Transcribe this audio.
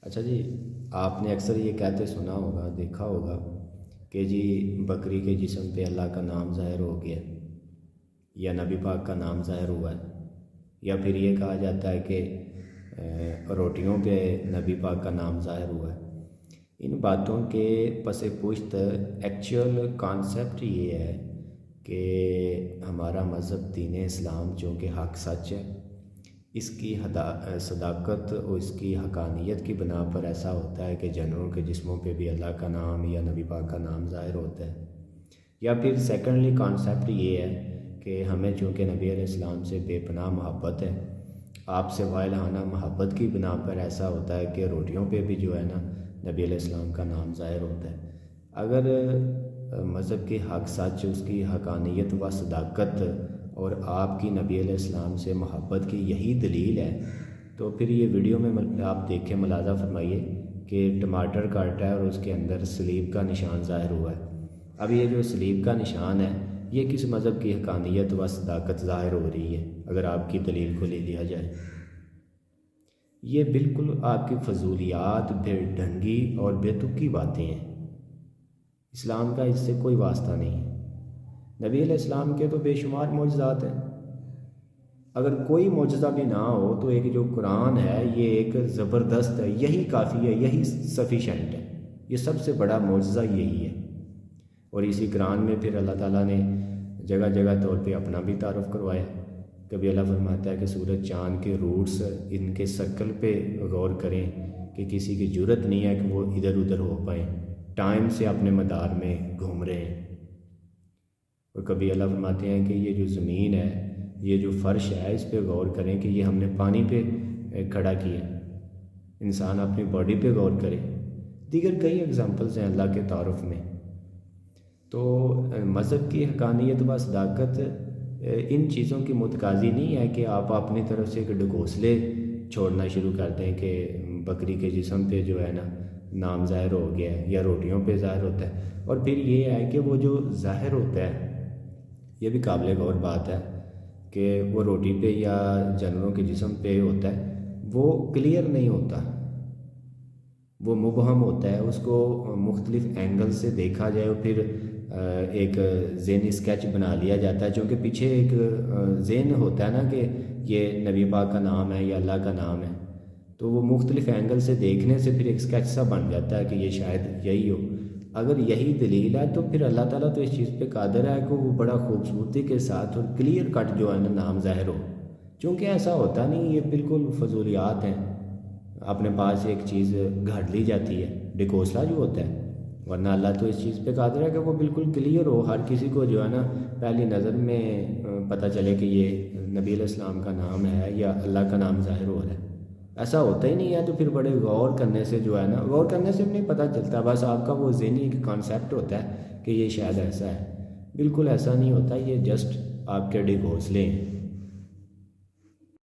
اچھا جی، آپ نے اکثر یہ کہتے سنا ہوگا، دیکھا ہوگا کہ جی بکری کے جسم پہ اللہ کا نام ظاہر ہو گیا یا نبی پاک کا نام ظاہر ہوا ہے، یا پھر یہ کہا جاتا ہے کہ روٹیوں پہ نبی پاک کا نام ظاہر ہوا ہے۔ ان باتوں کے پس پشت ایکچوئل کانسیپٹ یہ ہے کہ ہمارا مذہب دین اسلام چونکہ حق سچ ہے، اس کی صداقت اور اس کی حقانیت کی بنا پر ایسا ہوتا ہے کہ جانوروں کے جسموں پہ بھی اللہ کا نام یا نبی پاک کا نام ظاہر ہوتا ہے۔ یا پھر سیکنڈلی کانسیپٹ یہ ہے کہ ہمیں چونکہ نبی علیہ السلام سے بے پناہ محبت ہے، آپ سے والہانہ محبت کی بنا پر ایسا ہوتا ہے کہ روٹیوں پہ بھی جو ہے نا نبی علیہ السلام کا نام ظاہر ہوتا ہے۔ اگر مذہب کی حق سچ، اس کی حقانیت و صداقت اور آپ کی نبی علیہ السلام سے محبت کی یہی دلیل ہے، تو پھر یہ ویڈیو میں آپ دیکھیں، ملاحظہ فرمائیے کہ ٹماٹر کاٹا ہے اور اس کے اندر سلیب کا نشان ظاہر ہوا ہے۔ اب یہ جو سلیب کا نشان ہے، یہ کس مذہب کی حقانیت و صداقت ظاہر ہو رہی ہے اگر آپ کی دلیل کو لے لیا جائے؟ یہ بالکل آپ کی فضولیات، بے ڈھنگی اور بے تکی باتیں ہیں۔ اسلام کا اس سے کوئی واسطہ نہیں ہے۔ نبی علیہ السلام کے تو بے شمار معجزات ہیں، اگر کوئی معجزہ بھی نہ ہو تو ایک جو قرآن ہے یہ ایک زبردست ہے، یہی کافی ہے، یہی سفیشینٹ ہے۔ یہ سب سے بڑا معجزہ یہی ہے۔ اور اسی قرآن میں پھر اللہ تعالیٰ نے جگہ جگہ طور پہ اپنا بھی تعارف کروایا۔ کبھی اللہ فرماتا ہے کہ سورج چاند کے روٹس ان کے شکل پہ غور کریں کہ کسی کی جرت نہیں ہے کہ وہ ادھر ادھر ہو پائیں، ٹائم سے اپنے مدار میں گھوم رہے ہیں۔ اور کبھی اللہ فرماتے ہیں کہ یہ جو زمین ہے، یہ جو فرش ہے، اس پہ غور کریں کہ یہ ہم نے پانی پہ کھڑا کیا۔ انسان اپنی باڈی پہ غور کرے۔ دیگر کئی اگزامپلز ہیں اللہ کے تعارف میں۔ تو مذہب کی حقانیت و صداقت ان چیزوں کی متقاضی نہیں ہے کہ آپ اپنی طرف سے ایک ڈھکوسلے چھوڑنا شروع کر دیں کہ بکری کے جسم پہ جو ہے نا نام ظاہر ہو گیا ہے یا روٹیوں پہ ظاہر ہوتا ہے۔ اور پھر یہ ہے کہ وہ جو ظاہر ہوتا ہے، یہ بھی قابل غور بات ہے کہ وہ روٹی پہ یا جانوروں کے جسم پہ ہوتا ہے، وہ کلیئر نہیں ہوتا، وہ مبہم ہوتا ہے۔ اس کو مختلف اینگل سے دیکھا جائے اور پھر ایک ذہنی اسکیچ بنا لیا جاتا ہے، چونکہ پیچھے ایک ذہن ہوتا ہے نا کہ یہ نبی پاک کا نام ہے یا اللہ کا نام ہے، تو وہ مختلف اینگل سے دیکھنے سے پھر ایک اسکیچ سا بن جاتا ہے کہ یہ شاید یہی ہو۔ اگر یہی دلیل ہے تو پھر اللہ تعالیٰ تو اس چیز پہ قادر ہے کہ وہ بڑا خوبصورتی کے ساتھ اور کلیئر کٹ جو ہے نا نام ظاہر ہو، چونکہ ایسا ہوتا نہیں، یہ بالکل فضولیات ہیں۔ اپنے پاس ایک چیز گھڑ لی جاتی ہے، ڈھکوسلا جو ہوتا ہے، ورنہ اللہ تو اس چیز پہ قادر ہے کہ وہ بالکل کلیئر ہو، ہر کسی کو جو ہے نا پہلی نظر میں پتہ چلے کہ یہ نبی علیہ السلام کا نام ہے یا اللہ کا نام ظاہر ہو رہا ہے۔ ایسا ہوتا ہی نہیں ہے، تو پھر بڑے غور کرنے سے جو ہے نا، غور کرنے سے بھی نہیں پتہ چلتا، بس آپ کا وہ ذہنی ایک کانسیپٹ ہوتا ہے کہ یہ شاید ایسا ہے۔ بالکل ایسا نہیں ہوتا، یہ جسٹ آپ کے ڈھکوسلے ہیں۔